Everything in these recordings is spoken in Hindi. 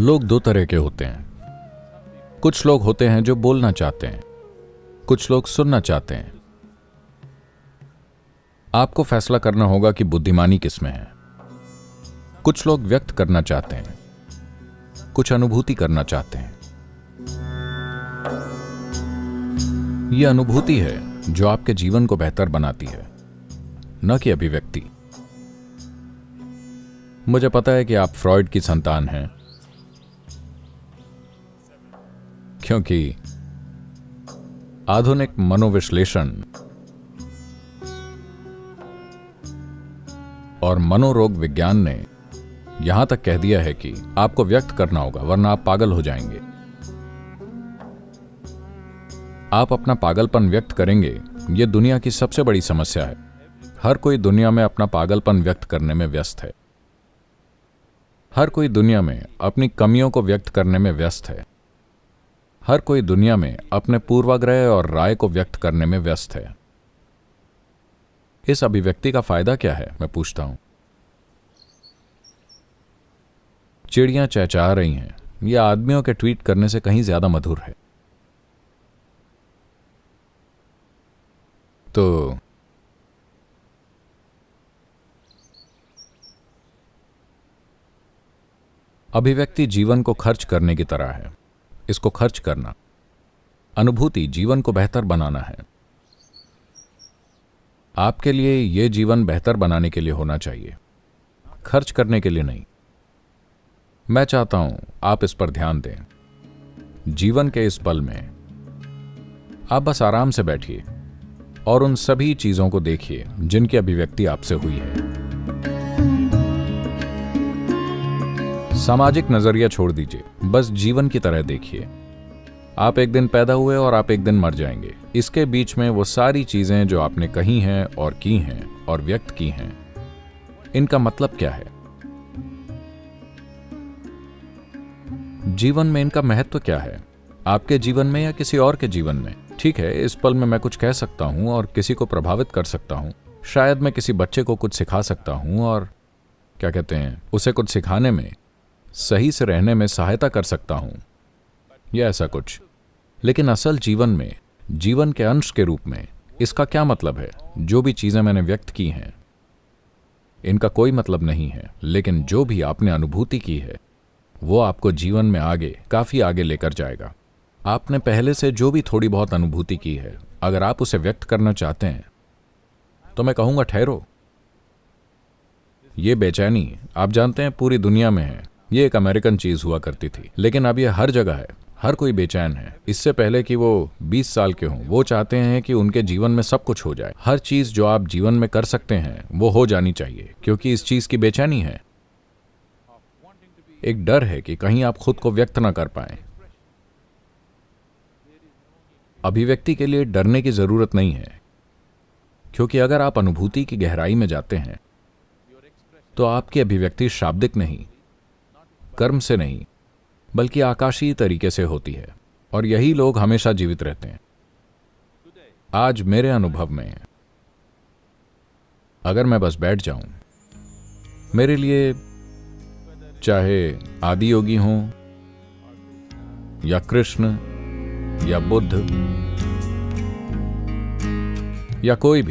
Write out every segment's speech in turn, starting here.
लोग दो तरह के होते हैं। कुछ लोग होते हैं जो बोलना चाहते हैं, कुछ लोग सुनना चाहते हैं। आपको फैसला करना होगा कि बुद्धिमानी किसमें है। कुछ लोग व्यक्त करना चाहते हैं, कुछ अनुभूति करना चाहते हैं। यह अनुभूति है जो आपके जीवन को बेहतर बनाती है, न कि अभिव्यक्ति। मुझे पता है कि आप फ्रॉइड की संतान हैं, क्योंकि आधुनिक मनोविश्लेषण और मनोरोग विज्ञान ने यहां तक कह दिया है कि आपको व्यक्त करना होगा, वरना आप पागल हो जाएंगे। आप अपना पागलपन व्यक्त करेंगे, यह दुनिया की सबसे बड़ी समस्या है। हर कोई दुनिया में अपना पागलपन व्यक्त करने में व्यस्त है। हर कोई दुनिया में अपनी कमियों को व्यक्त करने में व्यस्त है। हर कोई दुनिया में अपने पूर्वाग्रह और राय को व्यक्त करने में व्यस्त है। इस अभिव्यक्ति का फायदा क्या है, मैं पूछता हूं। चिड़ियां चहचहा रही हैं, यह आदमियों के ट्वीट करने से कहीं ज्यादा मधुर है। तो अभिव्यक्ति जीवन को खर्च करने की तरह है। इसको खर्च करना, अनुभूति जीवन को बेहतर बनाना है। आपके लिए यह जीवन बेहतर बनाने के लिए होना चाहिए, खर्च करने के लिए नहीं। मैं चाहता हूं आप इस पर ध्यान दें। जीवन के इस पल में आप बस आराम से बैठिए और उन सभी चीजों को देखिए जिनकी अभिव्यक्ति आपसे हुई है। सामाजिक नजरिया छोड़ दीजिए, बस जीवन की तरह देखिए। आप एक दिन पैदा हुए और आप एक दिन मर जाएंगे। इसके बीच में वो सारी चीजें जो आपने कही हैं और की हैं और व्यक्त की हैं, इनका मतलब क्या है? जीवन में इनका महत्व क्या है? आपके जीवन में या किसी और के जीवन में? ठीक है, इस पल में मैं कुछ कह सकता हूं और किसी को प्रभावित कर सकता हूं। शायद मैं किसी बच्चे को कुछ सिखा सकता हूं और क्या कहते हैं, उसे कुछ सिखाने में, सही से रहने में सहायता कर सकता हूं या ऐसा कुछ। लेकिन असल जीवन में, जीवन के अंश के रूप में इसका क्या मतलब है? जो भी चीजें मैंने व्यक्त की हैं, इनका कोई मतलब नहीं है। लेकिन जो भी आपने अनुभूति की है, वो आपको जीवन में आगे, काफी आगे लेकर जाएगा। आपने पहले से जो भी थोड़ी बहुत अनुभूति की है, अगर आप उसे व्यक्त करना चाहते हैं तो मैं कहूंगा ठहरो। ये बेचैनी, आप जानते हैं, पूरी दुनिया में है। ये एक अमेरिकन चीज हुआ करती थी, लेकिन अब ये हर जगह है। हर कोई बेचैन है। इससे पहले कि वो 20 साल के हों, वो चाहते हैं कि उनके जीवन में सब कुछ हो जाए। हर चीज जो आप जीवन में कर सकते हैं वो हो जानी चाहिए, क्योंकि इस चीज की बेचैनी है। एक डर है कि कहीं आप खुद को व्यक्त ना कर पाएं। अभिव्यक्ति के लिए डरने की जरूरत नहीं है, क्योंकि अगर आप अनुभूति की गहराई में जाते हैं तो आपकी अभिव्यक्ति शाब्दिक नहीं, कर्म से नहीं, बल्कि आकाशीय तरीके से होती है। और यही लोग हमेशा जीवित रहते हैं। आज मेरे अनुभव में, अगर मैं बस बैठ जाऊं, मेरे लिए चाहे आदि योगी हों या कृष्ण या बुद्ध या कोई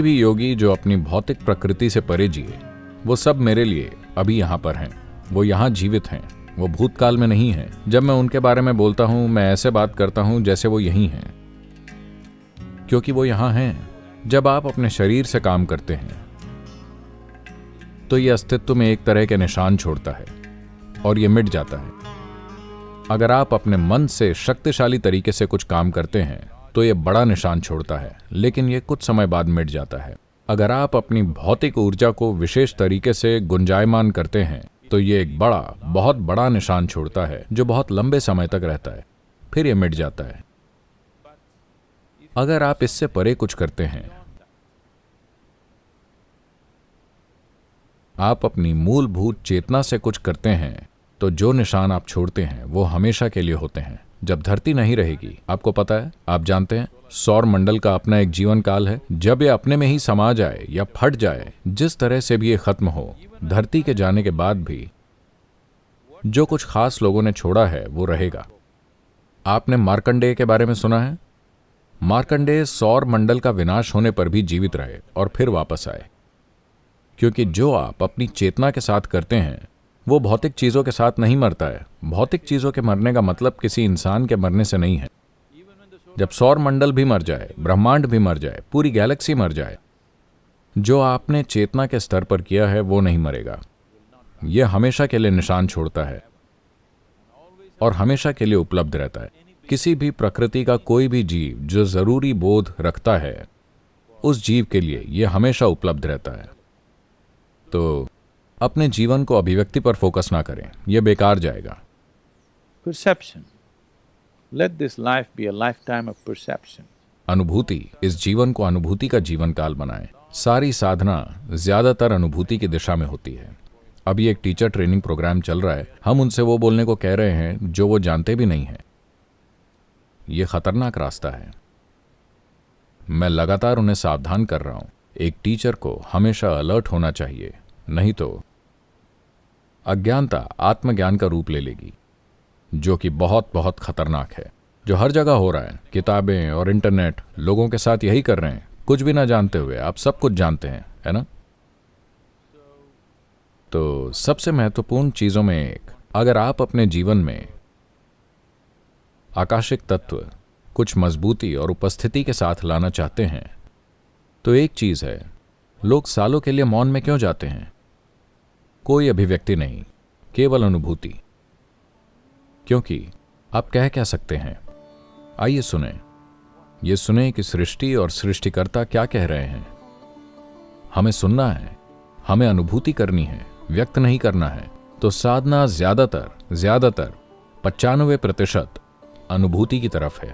भी योगी जो अपनी भौतिक प्रकृति से परे जिए, वो सब मेरे लिए अभी यहां पर हैं। वो यहां जीवित हैं, वो भूतकाल में नहीं हैं। जब मैं उनके बारे में बोलता हूं, मैं ऐसे बात करता हूं जैसे वो यहीं हैं, क्योंकि वो यहां हैं। जब आप अपने शरीर से काम करते हैं तो ये अस्तित्व में एक तरह के निशान छोड़ता है और ये मिट जाता है। अगर आप अपने मन से शक्तिशाली तरीके से कुछ काम करते हैं तो ये बड़ा निशान छोड़ता है, लेकिन ये कुछ समय बाद मिट जाता है। अगर आप अपनी भौतिक ऊर्जा को विशेष तरीके से गुंजायमान करते हैं तो ये एक बड़ा, बहुत बड़ा निशान छोड़ता है जो बहुत लंबे समय तक रहता है, फिर ये मिट जाता है। अगर आप इससे परे कुछ करते हैं, आप अपनी मूलभूत चेतना से कुछ करते हैं, तो जो निशान आप छोड़ते हैं वो हमेशा के लिए होते हैं। जब धरती नहीं रहेगी, आपको पता है, आप जानते हैं, सौर मंडल का अपना एक जीवन काल है। जब ये अपने में ही समा जाए या फट जाए, जिस तरह से भी ये खत्म हो, धरती के जाने के बाद भी जो कुछ खास लोगों ने छोड़ा है वो रहेगा। आपने मार्कंडेय के बारे में सुना है? मार्कंडेय सौर मंडल का विनाश होने पर भी जीवित रहे और फिर वापस आए, क्योंकि जो आप अपनी चेतना के साथ करते हैं वो भौतिक चीजों के साथ नहीं मरता है। भौतिक चीजों के मरने का मतलब किसी इंसान के मरने से नहीं है। जब सौर मंडल भी मर जाए, ब्रह्मांड भी मर जाए, पूरी गैलेक्सी मर जाए, जो आपने चेतना के स्तर पर किया है वो नहीं मरेगा। यह हमेशा के लिए निशान छोड़ता है और हमेशा के लिए उपलब्ध रहता है। किसी भी प्रकृति का कोई भी जीव जो जरूरी बोध रखता है, उस जीव के लिए यह हमेशा उपलब्ध रहता है। तो अपने जीवन को अभिव्यक्ति पर फोकस ना करें, यह बेकार जाएगा। Perception. Let this life be a lifetime of perception. अनुभूति, इस जीवन को अनुभूति का जीवन काल बनाएं। सारी साधना ज्यादातर अनुभूति की दिशा में होती है। अभी एक टीचर ट्रेनिंग प्रोग्राम चल रहा है, हम उनसे वो बोलने को कह रहे हैं जो वो जानते भी नहीं है। ये खतरनाक रास्ता है। मैं लगातार उन्हें सावधान कर रहा हूं। एक टीचर को हमेशा अलर्ट होना चाहिए, नहीं तो अज्ञानता आत्मज्ञान का रूप ले लेगी, जो कि बहुत बहुत खतरनाक है, जो हर जगह हो रहा है। किताबें और इंटरनेट लोगों के साथ यही कर रहे हैं, कुछ भी ना जानते हुए आप सब कुछ जानते हैं, है ना? तो सबसे महत्वपूर्ण चीजों में एक, अगर आप अपने जीवन में आकाशिक तत्व कुछ मजबूती और उपस्थिति के साथ लाना चाहते हैं, तो एक चीज है, लोग सालों के लिए मौन में क्यों जाते हैं? कोई अभिव्यक्ति नहीं, केवल अनुभूति। क्योंकि आप कह क्या सकते हैं? आइए सुने, ये सुने कि सृष्टि और सृष्टिकर्ता क्या कह रहे हैं। हमें सुनना है, हमें अनुभूति करनी है, व्यक्त नहीं करना है। तो साधना ज्यादातर 95% अनुभूति की तरफ है।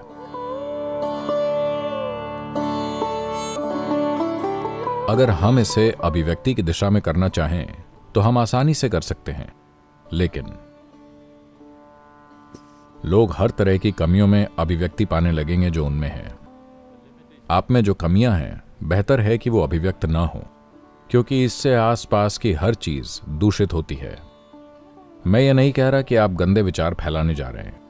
अगर हम इसे अभिव्यक्ति की दिशा में करना चाहें तो हम आसानी से कर सकते हैं, लेकिन लोग हर तरह की कमियों में अभिव्यक्ति पाने लगेंगे जो उनमें है। आप में जो कमियां हैं, बेहतर है कि वो अभिव्यक्त ना हो, क्योंकि इससे आसपास की हर चीज दूषित होती है। मैं ये नहीं कह रहा कि आप गंदे विचार फैलाने जा रहे हैं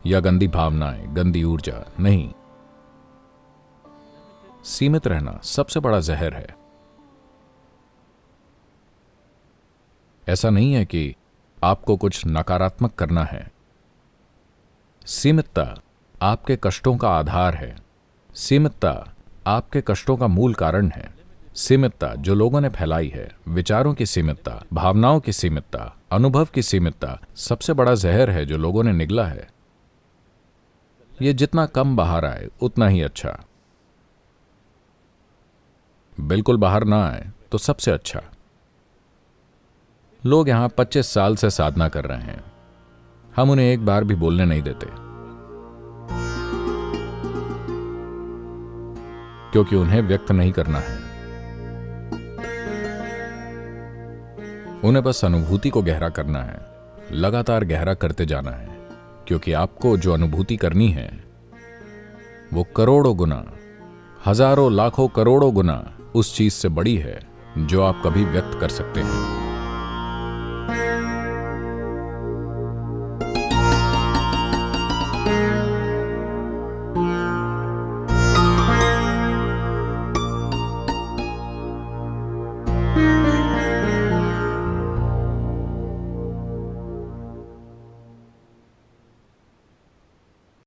या गंदी भावनाएं, गंदी ऊर्जा, नहीं। सीमित रहना सबसे बड़ा जहर है। ऐसा नहीं है कि आपको कुछ नकारात्मक करना है। सीमितता आपके कष्टों का आधार है। सीमितता आपके कष्टों का मूल कारण है। सीमितता जो लोगों ने फैलाई है, विचारों की सीमितता, भावनाओं की सीमितता, अनुभव की सीमितता, सबसे बड़ा जहर है जो लोगों ने निगला है। ये जितना कम बाहर आए उतना ही अच्छा। बिल्कुल बाहर ना आए तो सबसे अच्छा। लोग यहां 25 साल से साधना कर रहे हैं, हम उन्हें एक बार भी बोलने नहीं देते, क्योंकि उन्हें व्यक्त नहीं करना है। उन्हें बस अनुभूति को गहरा करना है, लगातार गहरा करते जाना है, क्योंकि आपको जो अनुभूति करनी है वो करोड़ों गुना, हजारों, लाखों, करोड़ों गुना उस चीज से बड़ी है जो आप कभी व्यक्त कर सकते हैं।